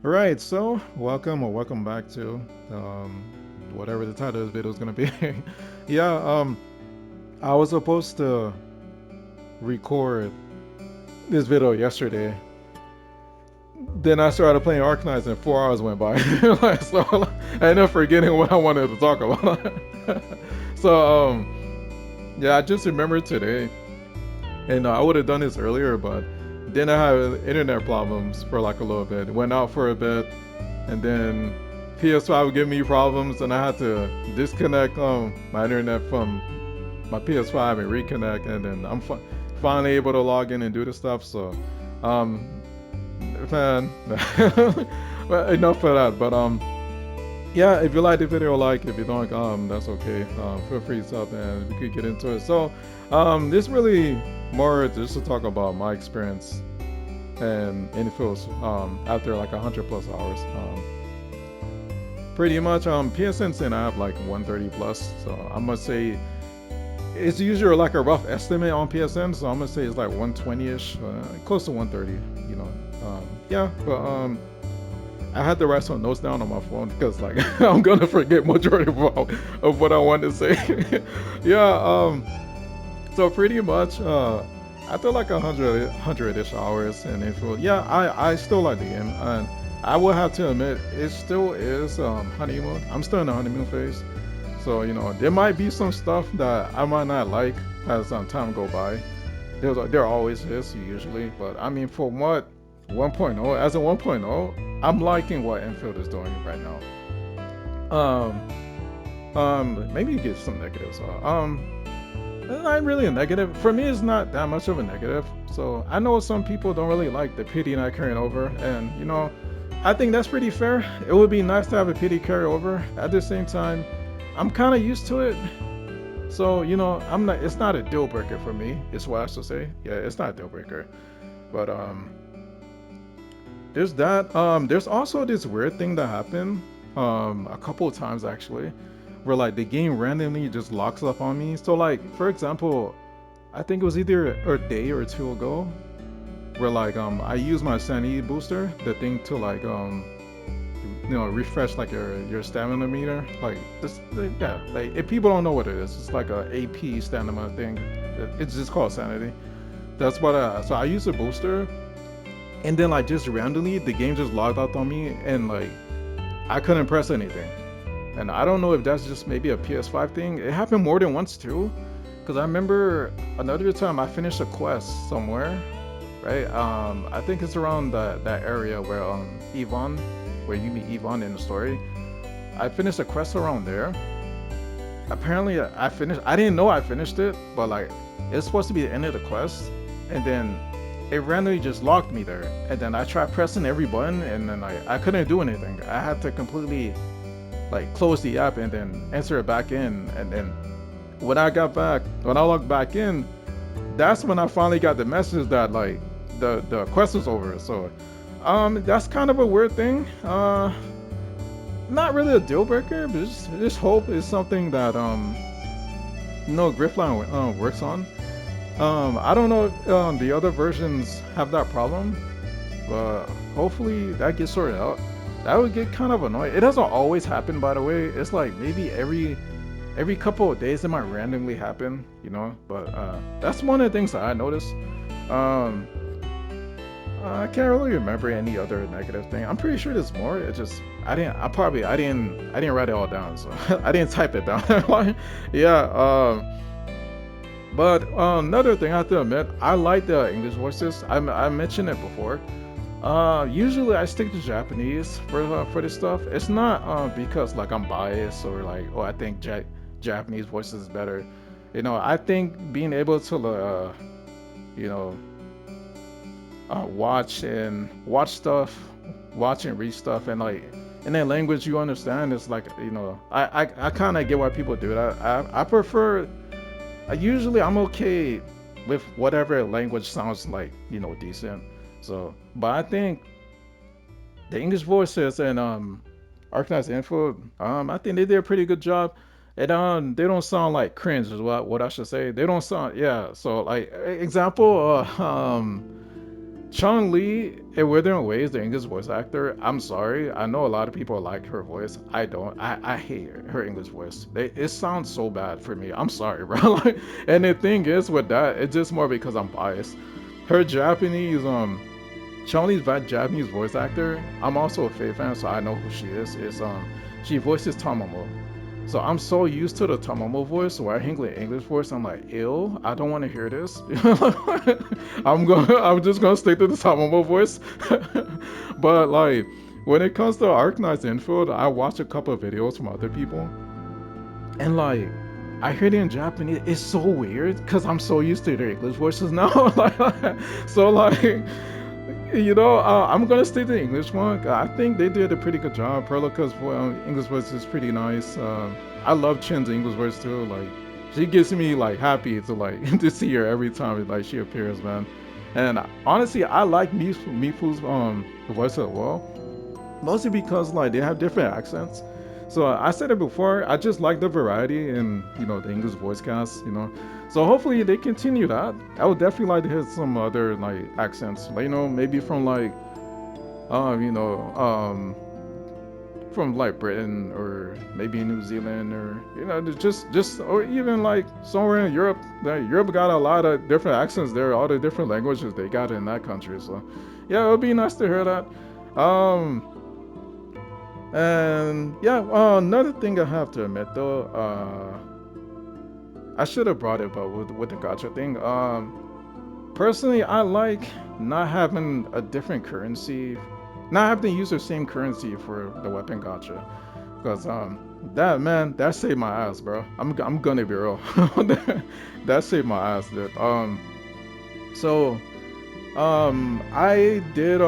Right, so welcome back to um, whatever the title of this video is gonna be. yeah, I was supposed to record this video yesterday. Then I started playing Arknights and 4 hours went by. So I ended up forgetting what I wanted to talk about. So I just remembered today, and I would have done this earlier, but then I had internet problems for like a little bit. Went out for a bit, and then PS5 would give me problems, and I had to disconnect my internet from my PS5 and reconnect, and then I'm finally able to log in and do the stuff. So, um, man, well, enough for that. But yeah, if you like the video, like. If you don't, that's okay. Feel free to sub, and we could get into it. So, this really more just to talk about my experience and infills after like 100 plus hours. Pretty much PSN saying I have like 130 plus, so I must say it's usually like a rough estimate on PSN, so I'm gonna say it's like 120ish, close to 130. You know, yeah, but I had to write some notes down on my phone because like I'm gonna forget majority of what I wanted to say. yeah, so pretty much after like 100ish hours and info, yeah, I still like the game, and I will have to admit it still is honeymoon. I'm still in the honeymoon phase, so there might be some stuff that I might not like as time go by. There always is usually, but I mean for what 1.0 as a 1.0, I'm liking what Enfield is doing right now. Maybe you get some negatives. Not really a negative. For me, it's not that much of a negative. So I know some people don't really like the PD not carrying over, and I think that's pretty fair. It would be nice to have a PD carry over. At the same time, I'm kind of used to it. So I'm not. It's not a deal breaker for me. Is what I should say. Yeah, it's not a deal breaker. But there's that. There's also this weird thing that happened a couple of times actually, where like the game randomly just locks up on me. So like for example, I think it was either a day or two ago, where like I used my sanity booster, the thing to like refresh like your stamina meter. Like this, yeah. Like if people don't know what it is, it's like a AP stamina thing. It's just called sanity. That's what. So I used a booster, and then like just randomly the game just logged out on me, and like I couldn't press anything. And I don't know if that's just maybe a PS5 thing. It happened more than once too, because I remember another time I finished a quest somewhere, right? I think it's around that area where Yvonne, where you meet Yvonne in the story. I finished a quest around there. Apparently, I finished. I didn't know I finished it, but like it's supposed to be the end of the quest, and then it randomly just locked me there. And then I tried pressing every button, and then I couldn't do anything. I had to completely like close the app and then enter it back in. And then when I logged back in, that's when I finally got the message that like the quest was over. So that's kind of a weird thing. Not really a deal breaker, but just hope is something that Griffline works on. I don't know if the other versions have that problem, but hopefully that gets sorted out. That would get kind of annoying. It doesn't always happen, by the way. It's like maybe every couple of days it might randomly happen, But that's one of the things that I noticed. Um, I can't really remember any other negative thing. I'm pretty sure there's more. It just I didn't write it all down, so I didn't type it down. yeah. But another thing I have to admit, I like the English voices. I mentioned it before. Usually I stick to Japanese for this stuff. It's not because like I'm biased or like I think Japanese voices is better. I think being able to you know watch stuff, watch and read stuff, and like in that language you understand. It's like I kind of get why people do that. I prefer. I'm okay with whatever language sounds like decent. So, but I think the English voices and Arknights Endfield, I think they did a pretty good job. And they don't sound like cringe is what I should say. They don't sound, yeah. So like example, Chun-Li, in Withering Waves, the English voice actor, I'm sorry. I know a lot of people like her voice. I don't. I hate her English voice. It sounds so bad for me. I'm sorry, bro. Like, and the thing is with that, it's just more because I'm biased. Her Japanese, Chun-Li's Japanese voice actor, I'm also a Faye fan, so I know who she is. She voices Tamamo. So I'm so used to the Tamamo voice, where I hear the English voice, I'm like, ew, I don't want to hear this. I'm just gonna stick to the Tamamo voice. But like, when it comes to Arknights Endfield, I watch a couple of videos from other people, and like, I heard it in Japanese. It's so weird because I'm so used to their English voices now. So like, I'm gonna stick to the English one. I think they did a pretty good job. Perlica's English voice is pretty nice. I love Chin's English voice too. Like, she gets me like happy to like to see her every time like she appears, man. And honestly, I like Mifu's voice as well, mostly because like they have different accents. So I said it before. I just like the variety in the English voice cast. So hopefully they continue that. I would definitely like to hear some other like accents, like, maybe from like um you know um from like Britain or maybe New Zealand, or just or even like somewhere in Europe. Europe got a lot of different accents there, all the different languages they got in that country. So yeah, it would be nice to hear that. Um and yeah, another thing I have to admit though, I should have brought it up with the gacha thing. Personally, I like not having a different currency, not having to use the same currency for the weapon gacha, because that saved my ass, bro. I'm gonna be real. That saved my ass, dude. So I did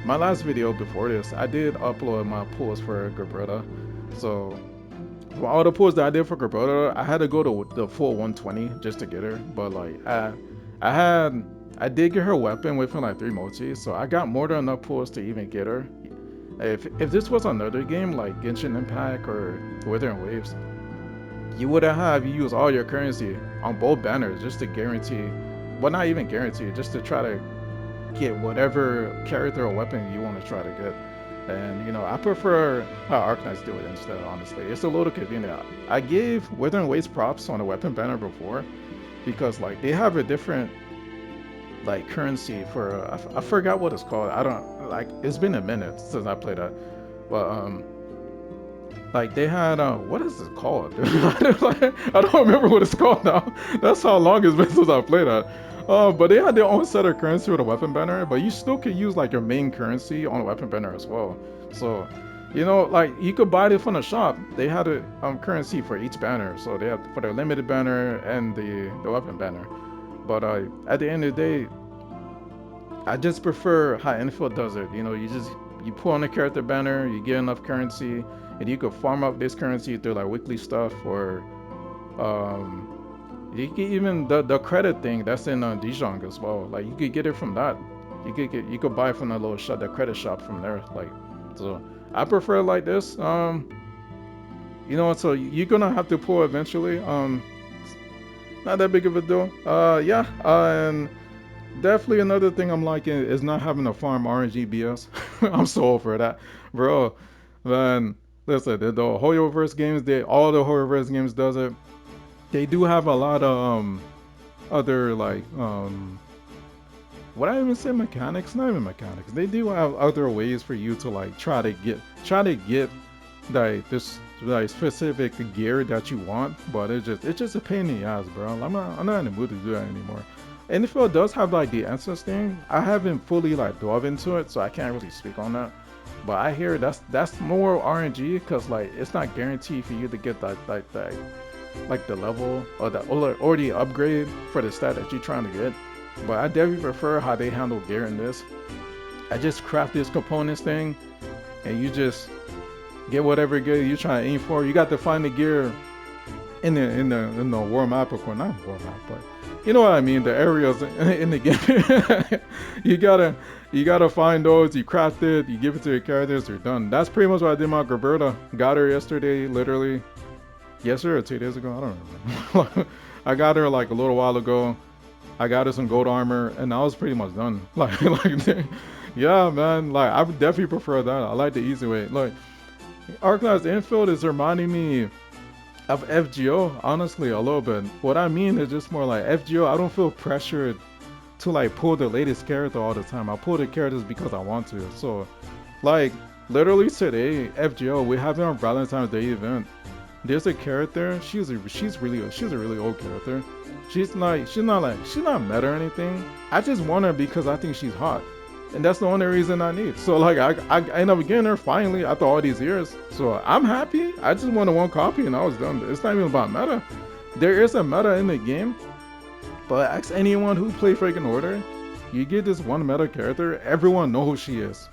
my last video before this, I did upload my pulls for Gabretta. So for all the pulls that I did for Gabretta, I had to go to the full 120 just to get her. But like I did get her weapon within like 3 mochis, so I got more than enough pulls to even get her. If this was another game like Genshin Impact or Withering Waves, you would have used all your currency on both banners just to guarantee, well, not even guarantee, just to try to get whatever character or weapon you want to try to get. And I prefer how Arknights do it instead. Honestly, it's a little convenient. I gave Withering Waves props on the weapon banner before, because like they have a different like currency for I forgot what it's called. I don't like. It's been a minute since I played that, but like they had what is it called? I don't remember what it's called now. That's how long it's been since I played that. But they had their own set of currency with a weapon banner, but you still could use like your main currency on a weapon banner as well. So, like you could buy it from the shop. They had a currency for each banner, so they had for the limited banner and the weapon banner. But at the end of the day, I just prefer how Enfield does it. You put on the character banner, you get enough currency, and you could farm up this currency through like weekly stuff, or you can even the credit thing that's in Dijon as well. Like you could get it from that. You could buy from the little shop, the credit shop from there. Like, so I prefer it like this. So you're gonna have to pull eventually. Not that big of a deal. Yeah. And definitely another thing I'm liking is not having to farm RNG BS. I'm so over that, bro. Man, listen, the Hoyoverse games, all the Hoyoverse games does it. They do have a lot of other like what I even say mechanics, not even mechanics. They do have other ways for you to like try to get like this like specific gear that you want, but it's just a pain in the ass, bro. I'm not in the mood to do that anymore. NFL does have like the Essence thing. I haven't fully like dove into it, so I can't really speak on that. But I hear that's more RNG, because like it's not guaranteed for you to get that like the level or the upgrade for the stat that you're trying to get. But I definitely prefer how they handle gear in this. I just craft this components thing, and you just get whatever gear you're trying to aim for. You got to find the gear in the war map, or not war map, but you know what I mean, the areas in the game. you gotta find those, you craft it, you give it to your characters, they're done. That's pretty much what I did with my Gabretta. Got her yesterday, literally. Yesterday or 2 days ago, I don't remember. I got her like a little while ago. I got her some gold armor, and I was pretty much done. Like, yeah, man. Like, I would definitely prefer that. I like the easy way. Like, Arknights Endfield is reminding me of FGO, honestly, a little bit. What I mean is just more like FGO. I don't feel pressured to like pull the latest character all the time. I pull the characters because I want to. So, like, literally today, FGO, we're having our Valentine's Day event. There's a character. She's a really old character. She's not meta or anything. I just want her because I think she's hot, and that's the only reason I need. So like I end up getting her finally after all these years. So I'm happy. I just wanted one copy and I was done. It's not even about meta. There is a meta in the game, but ask anyone who played freaking Order. You get this one meta character, everyone know who she is.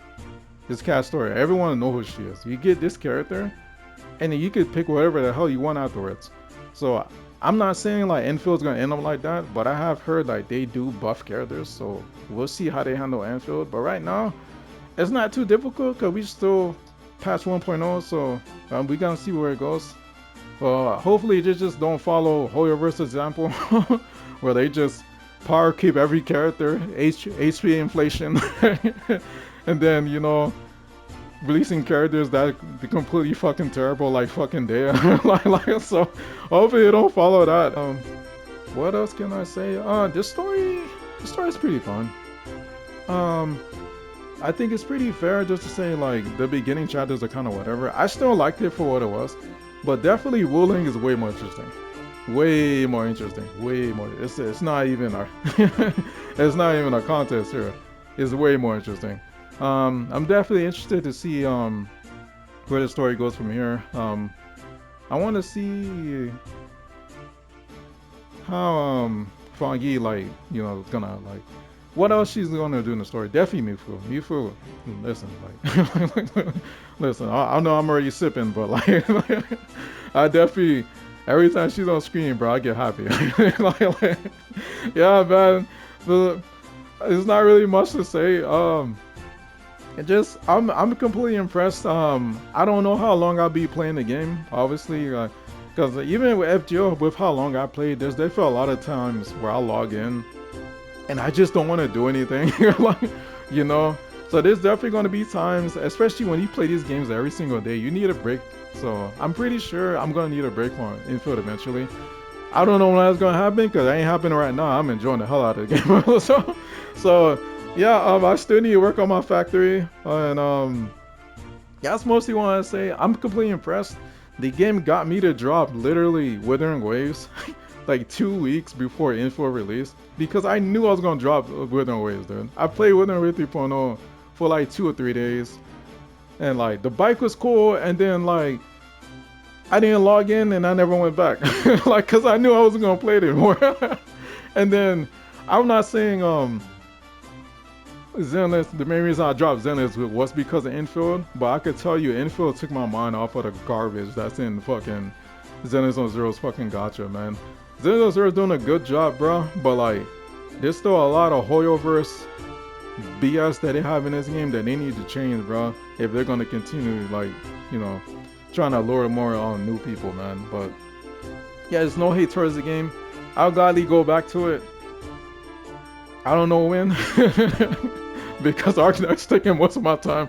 This cat story, everyone know who she is. You get this character, and then you could pick whatever the hell you want afterwards. So I'm not saying like Enfield's gonna end up like that, but I have heard like they do buff characters, so we'll see how they handle Enfield. But right now, it's not too difficult because we still past 1.0, so we gonna see where it goes. Hopefully they just don't follow Hoyoverse example, where they just power keep every character, HP inflation, and then releasing characters that be completely fucking terrible, like fucking Dea. So hopefully you don't follow that. What else can I say? The story is pretty fun. I think it's pretty fair just to say like the beginning chapters are kind of whatever. I still liked it for what it was, but definitely Wuling is way more interesting. Way more interesting. Way more. It's not even a it's not even a contest here. It's way more interesting. I'm definitely interested to see where the story goes from here. I want to see how Fangi gonna like what else she's gonna do in the story. Definitely Mifu, listen, like listen. I know I'm already sipping, but like I definitely every time she's on screen, bro, I get happy. Yeah, man. It's not really much to say. I'm completely impressed. I don't know how long I'll be playing the game, obviously, because even with FGO, with how long I played, there's definitely a lot of times where I log in and I just don't want to do anything, So there's definitely going to be times, especially when you play these games every single day, you need a break. So I'm pretty sure I'm going to need a break from Infield eventually. I don't know when that's going to happen because it ain't happening right now. I'm enjoying the hell out of the game. so yeah, I still need to work on my factory, and that's mostly what I say. I'm completely impressed. The game got me to drop literally Withering Waves like 2 weeks before Info release because I knew I was gonna drop Withering Waves, dude. I played Withering Waves 3.0 for like 2 or 3 days, and like the bike was cool, and then like I didn't log in and I never went back, like because I knew I wasn't gonna play it anymore. And then I'm not saying Zenless, the main reason I dropped Zenless was because of Infield, but I could tell you Infield took my mind off of the garbage that's in fucking Zenless on Zero's fucking Gacha, man. Zenless on Zero's doing a good job, bro, but like, there's still a lot of Hoyoverse BS that they have in this game that they need to change, bro, if they're gonna continue, like, trying to lure more on new people, man. But yeah, there's no hate towards the game. I'll gladly go back to it. I don't know when, because Arknight's taking most of my time.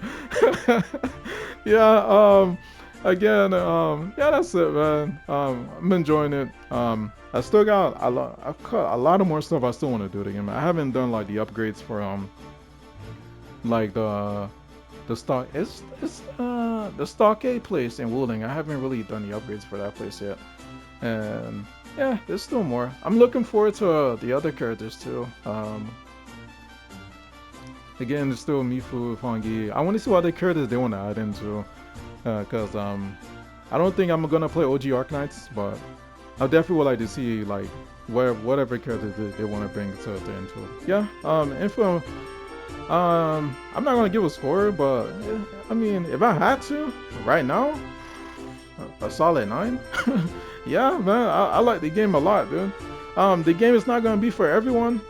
Yeah, again, yeah, that's it, man. I'm enjoying it. I still got I've got a lot of more stuff I still want to do again. I haven't done like the upgrades for like the stock. It's the stockade place in Wuling. I haven't really done the upgrades for that place yet, and yeah, there's still more. I'm looking forward to the other characters too. Again, there's still Mifu, Fangi. I want to see what other characters they want to add into, cause I don't think I'm gonna play OG Arknights, but I definitely would like to see like whatever characters they want to bring to Info. Yeah, Info. I'm not gonna give a score, but I mean, if I had to, right now, a solid 9. Yeah, man, I like the game a lot, dude. The game is not gonna be for everyone.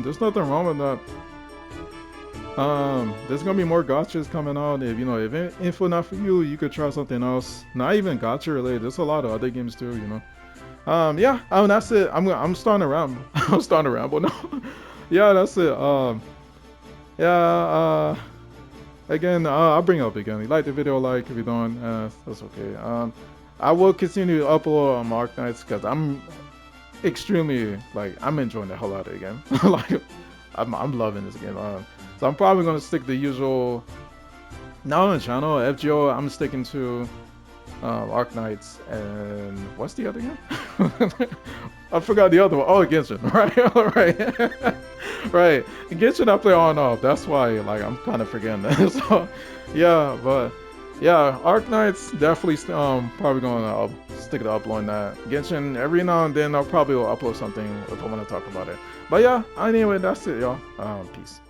There's nothing wrong with that. There's gonna be more gachas coming out. If Info not for you, you could try something else. Not even gacha related. There's a lot of other games too, Yeah, that's it. I'm starting to ramble. I'm starting to ramble now. Yeah, that's it. Yeah. Again, I'll bring it up again. You like the video, like if you don't, that's okay. I will continue to upload on Arknights because I'm extremely like I'm enjoying the hell out of the game. Like I'm loving this game. So I'm probably gonna stick the usual. Now on the channel, FGO, I'm sticking to Arknights and what's the other game? I forgot the other one. Oh, Genshin, right? Right, right. Genshin I play on and off. That's why like I'm kind of forgetting that. So yeah, but yeah, Arknights definitely probably gonna stick to uploading that. Genshin every now and then I'll probably will upload something if I want to talk about it. But yeah, anyway, that's it, y'all. Peace.